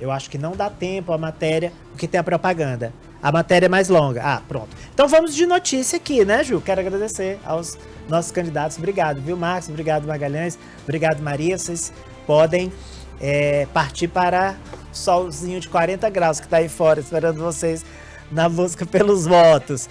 eu acho que não dá tempo a matéria, porque tem a propaganda. A matéria é mais longa. Ah, pronto. Então vamos de notícia aqui, né, Ju? Quero agradecer aos nossos candidatos. Obrigado, viu, Marcos? Obrigado, Magalhães. Obrigado, Maria. Vocês podem partir para o solzinho de 40 graus que está aí fora, esperando vocês na busca pelos votos.